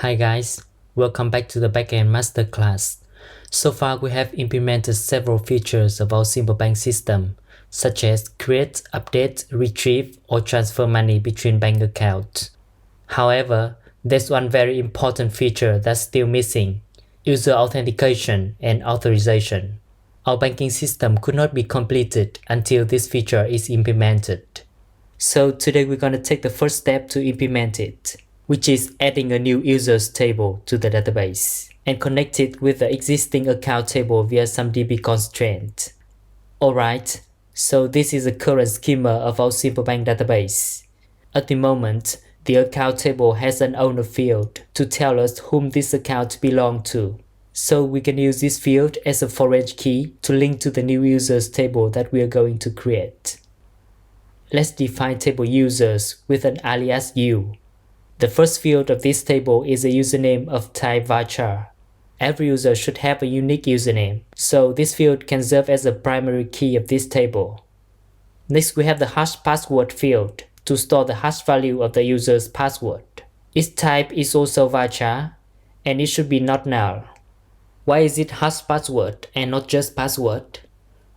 Hi guys, welcome back to the Backend Masterclass. So far we have implemented several features of our simple bank system, such as create, update, retrieve, or transfer money between bank accounts. However, there's one very important feature that's still missing: user authentication and authorization. Our banking system could not be completed until this feature is implemented. So today we're going to take the first step to implement it, which is adding a new users table to the database and connect it with the existing account table via some DB constraint. Alright, so this is the current schema of our simple bank database. At the moment, the account table has an owner field to tell us whom this account belongs to. So we can use this field as a foreign key to link to the new users table that we are going to create. Let's define table users with an alias u. The first field of this table is a username of type varchar. Every user should have a unique username, so this field can serve as a primary key of this table. Next, we have the hash password field to store the hash value of the user's password. Its type is also varchar, and it should be not null. Why is it hash password and not just password?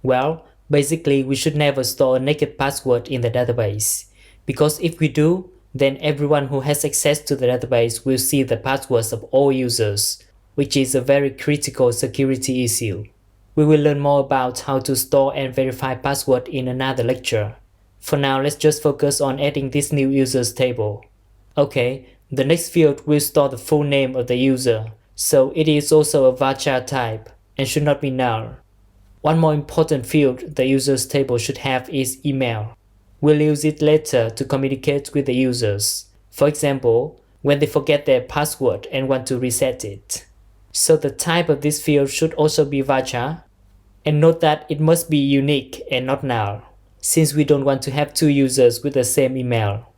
Well, basically we should never store a naked password in the database, because if we do, then everyone who has access to the database will see the passwords of all users, which is a very critical security issue. We will learn more about how to store and verify password in another lecture. For now, let's just focus on adding this new users table. Okay, the next field will store the full name of the user, so it is also a varchar type and should not be null. One more important field the users table should have is email. We'll use it later to communicate with the users. For example, when they forget their password and want to reset it. So the type of this field should also be varchar. And note that it must be unique and not null, since we don't want to have two users with the same email.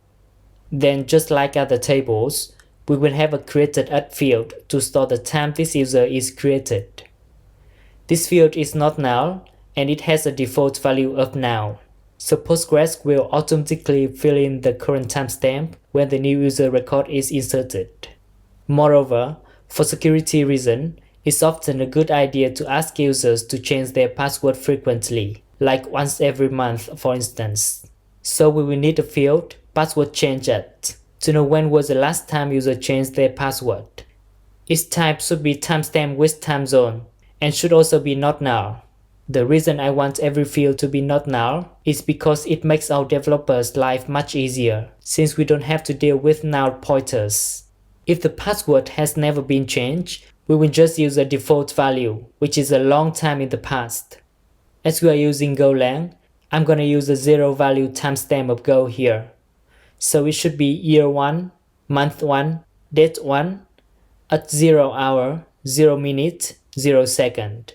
Then, just like other tables, we will have a created@ field to store the time this user is created. This field is not null, and it has a default value of null. So Postgres will automatically fill in the current timestamp when the new user record is inserted. Moreover, for security reasons, it's often a good idea to ask users to change their password frequently, like once every month for instance. So we will need a field password change@ to know when was the last time user changed their password. Its type should be timestamp with time zone and should also be not null. The reason I want every field to be not null is because it makes our developers' life much easier, since we don't have to deal with null pointers. If the password has never been changed, we will just use a default value, which is a long time in the past. As we are using Golang, I'm gonna use a 0 value timestamp of Go here. So it should be year 1, month 1, date 1, at 0 hour, 0 minute, 0 second.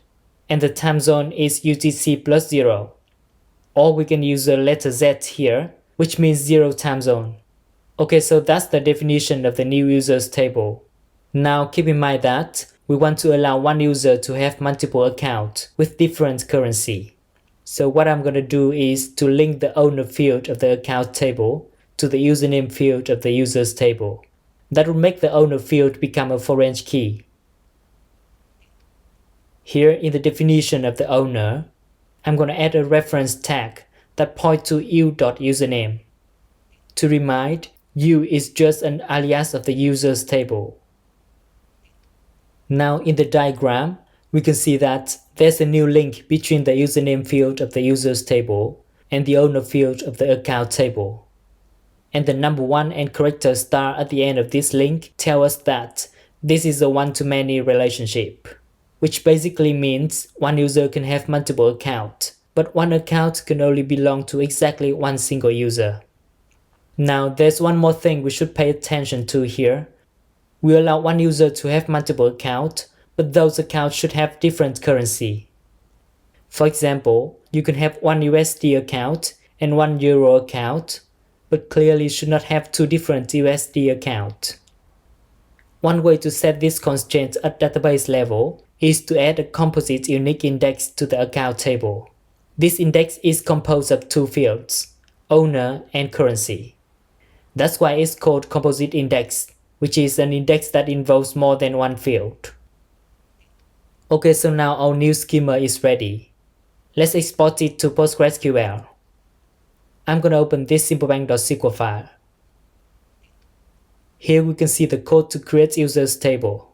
And the time zone is UTC plus 0. Or we can use the letter Z here, which means 0 time zone. Okay, so that's the definition of the new users table. Now keep in mind that we want to allow one user to have multiple accounts with different currency. So what I'm going to do is to link the owner field of the account table to the username field of the users table. That will make the owner field become a foreign key. Here in the definition of the owner, I'm going to add a reference tag that points to u.username. To remind, u is just an alias of the users table. Now in the diagram, we can see that there's a new link between the username field of the users table and the owner field of the account table. And the number 1 and character star at the end of this link tell us that this is a one-to-many relationship, which basically means one user can have multiple accounts, but one account can only belong to exactly one single user. Now there's one more thing we should pay attention to here. We allow one user to have multiple accounts, but those accounts should have different currency. For example, you can have one USD account and one Euro account, but clearly should not have two different USD accounts. One way to set this constraint at database level is to add a composite unique index to the account table. This index is composed of two fields, owner and currency. That's why it's called composite index, which is an index that involves more than one field. Okay, so now our new schema is ready. Let's export it to PostgreSQL. I'm gonna open this simplebank.sql file. Here we can see the code to create users table.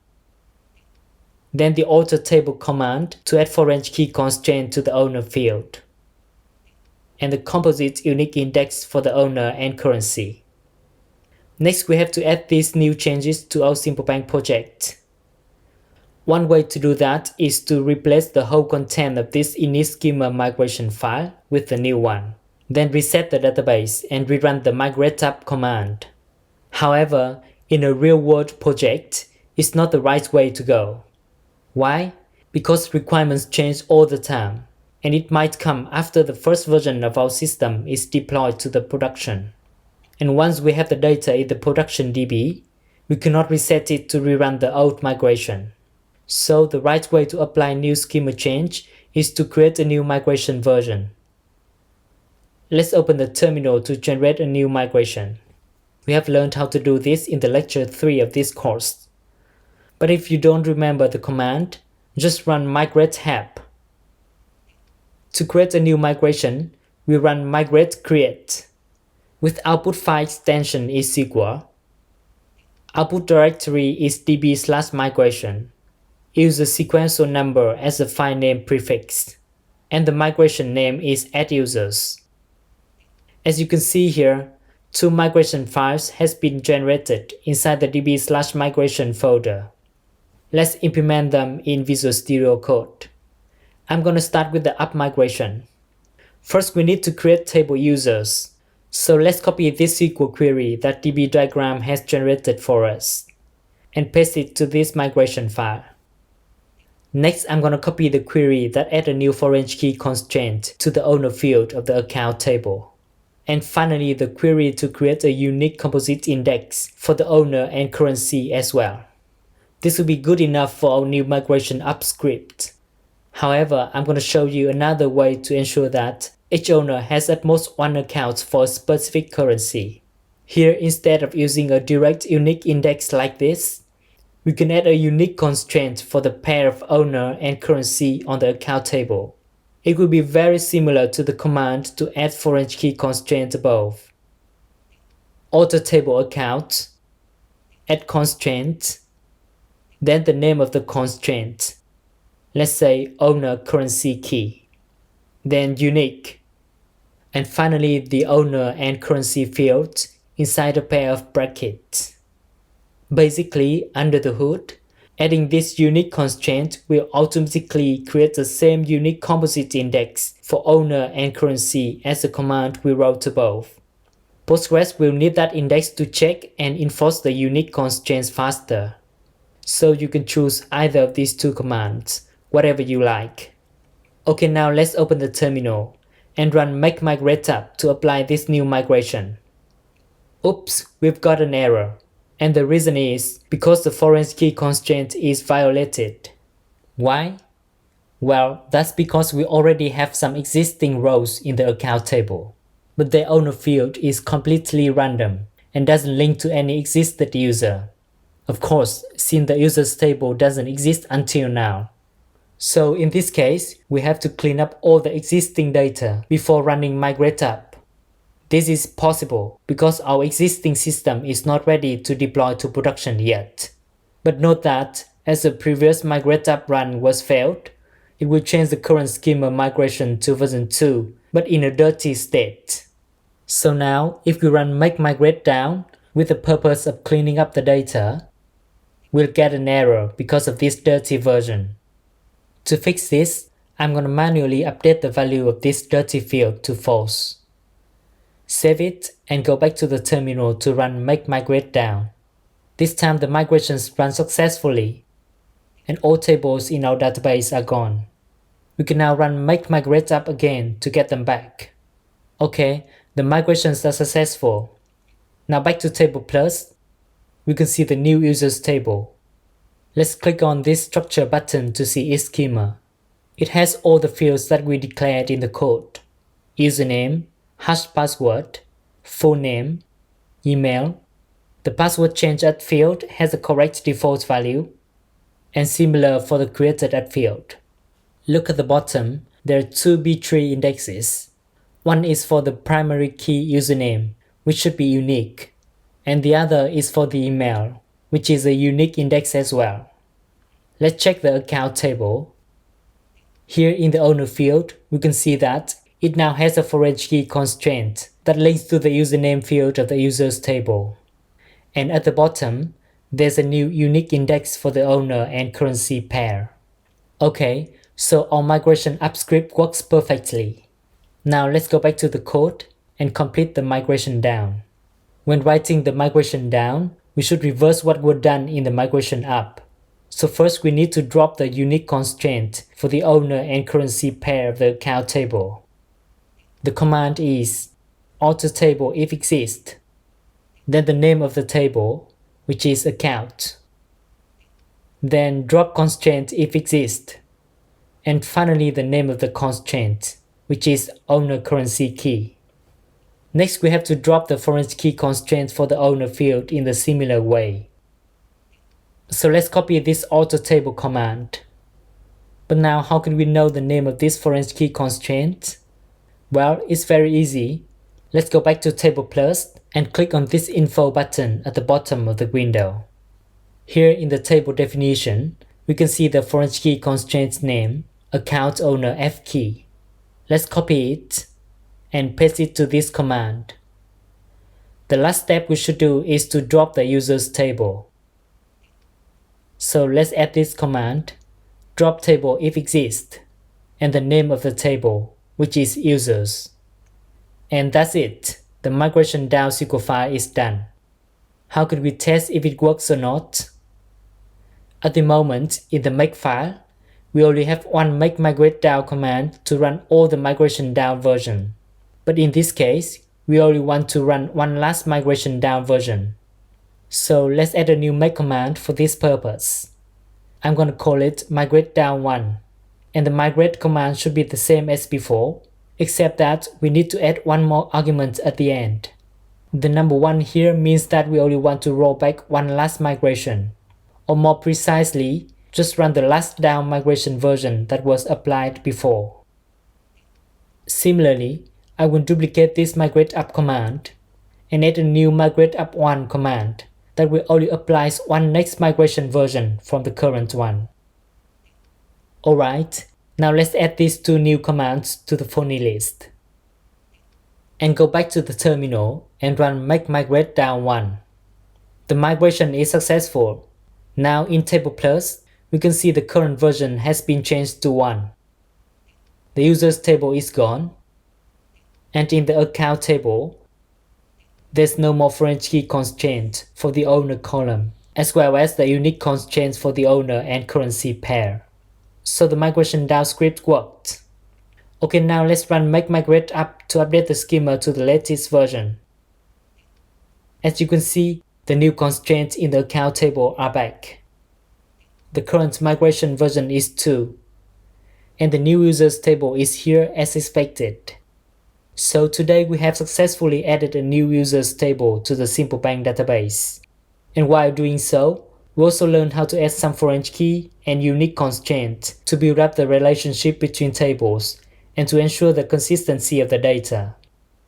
Then the alter table command to add foreign key constraint to the owner field. And the composite unique index for the owner and currency. Next, we have to add these new changes to our simplebank project. One way to do that is to replace the whole content of this init schema migration file with the new one. Then reset the database and rerun the migrate-up command. However, in a real-world project, it's not the right way to go. Why? Because requirements change all the time, and it might come after the first version of our system is deployed to the production. And once we have the data in the production DB, we cannot reset it to rerun the old migration. So the right way to apply new schema change is to create a new migration version. Let's open the terminal to generate a new migration. We have learned how to do this in the lecture 3 of this course. But if you don't remember the command, just run migrate help. To create a new migration, we run migrate create. With output file extension is equal. Output directory is db/migration. Use the sequential number as a file name prefix. And the migration name is add_users. As you can see here, 2 migration files has been generated inside the db/migration folder. Let's implement them in Visual Studio Code. I'm gonna start with the up migration. First, we need to create table users. So let's copy this SQL query that DB diagram has generated for us and paste it to this migration file. Next, I'm gonna copy the query that add a new foreign key constraint to the owner field of the account table. And finally, the query to create a unique composite index for the owner and currency as well. This will be good enough for our new migration up script. However, I'm gonna show you another way to ensure that each owner has at most one account for a specific currency. Here, instead of using a direct unique index like this, we can add a unique constraint for the pair of owner and currency on the account table. It will be very similar to the command to add foreign key constraint above. Alter table account, add constraint, then the name of the constraint. Let's say owner currency key, then unique, and finally the owner and currency field inside a pair of brackets. Basically, under the hood, adding this unique constraint will automatically create the same unique composite index for owner and currency as the command we wrote above. Postgres will need that index to check and enforce the unique constraints faster. So you can choose either of these 2 commands, whatever you like. Okay, now let's open the terminal and run make migrate up to apply this new migration. Oops, we've got an error. And the reason is because the foreign key constraint is violated. Why? Well, that's because we already have some existing rows in the account table, but the owner field is completely random and doesn't link to any existing user. Of course, since the users table doesn't exist until now. So in this case, we have to clean up all the existing data before running migrate up. This is possible because our existing system is not ready to deploy to production yet. But note that, as the previous migrate up run was failed, it will change the current schema migration to version 2, but in a dirty state. So now, if we run make migrate down with the purpose of cleaning up the data, we'll get an error because of this dirty version. To fix this, I'm gonna manually update the value of this dirty field to false. Save it and go back to the terminal to run make migrate down. This time the migrations run successfully and all tables in our database are gone. We can now run make migrate up again to get them back. Okay, the migrations are successful. Now back to table plus, we can see the new users table. Let's click on this structure button to see its schema. It has all the fields that we declared in the code. Username, hash password, full name, email, The password change at field has a correct default value, and similar for the created at field. Look at the bottom, there are two B-tree indexes. One is for the primary key username, which should be unique, and the other is for the email, which is a unique index as well. Let's check the account table. Here in the owner field, we can see that it now has a foreign key constraint that links to the username field of the users table. And at the bottom, there's a new unique index for the owner and currency pair. Okay, so our migration up script works perfectly. Now let's go back to the code and complete the migration down. When writing the migration down, we should reverse what was done in the migration up. So first we need to drop the unique constraint for the owner and currency pair of the account table. The command is alter table if exists, then the name of the table, which is account, then drop constraint if exists, and finally the name of the constraint, which is owner currency key. Next we have to drop the foreign key constraint for the owner field in the similar way. So let's copy this alter table command. But now how can we know the name of this foreign key constraint? Well, it's very easy. Let's go back to Table Plus and click on this info button at the bottom of the window. Here in the table definition, we can see the foreign key constraint name, account owner F key. Let's copy it and paste it to this command. The last step we should do is to drop the users table. So let's add this command, drop table if exists, and the name of the table, which is users. And that's it. The migration down SQL file is done. How could we test if it works or not? At the moment, in the make file, we only have one make migrate down command to run all the migration down version. But in this case, we only want to run one last migration down version. So let's add a new make command for this purpose. I'm going to call it migrate down 1. And the migrate command should be the same as before, except that we need to add one more argument at the end. The number 1 here means that we only want to roll back one last migration. Or more precisely, just run the last down migration version that was applied before. Similarly, I will duplicate this migrate up command and add a new migrate up 1 command that will only apply one next migration version from the current one. Alright, now let's add these two new commands to the phony list. And go back to the terminal and run make migrate down 1. The migration is successful. Now in Table Plus, we can see the current version has been changed to 1. The users table is gone. And in the account table, there's no more foreign key constraint for the owner column, as well as the unique constraints for the owner and currency pair. So the migration down script worked. Okay, now let's run make migrate up to update the schema to the latest version. As you can see, the new constraints in the account table are back. The current migration version is 2, and the new users table is here as expected. So today we have successfully added a new users table to the Simple Bank database. And while doing so, we also learned how to add some foreign key and unique constraints to build up the relationship between tables and to ensure the consistency of the data.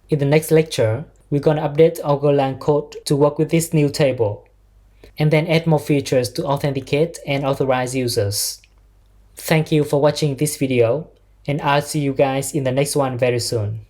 In the next lecture, we're going to update our Golang code to work with this new table, and then add more features to authenticate and authorize users. Thank you for watching this video, and I'll see you guys in the next one very soon.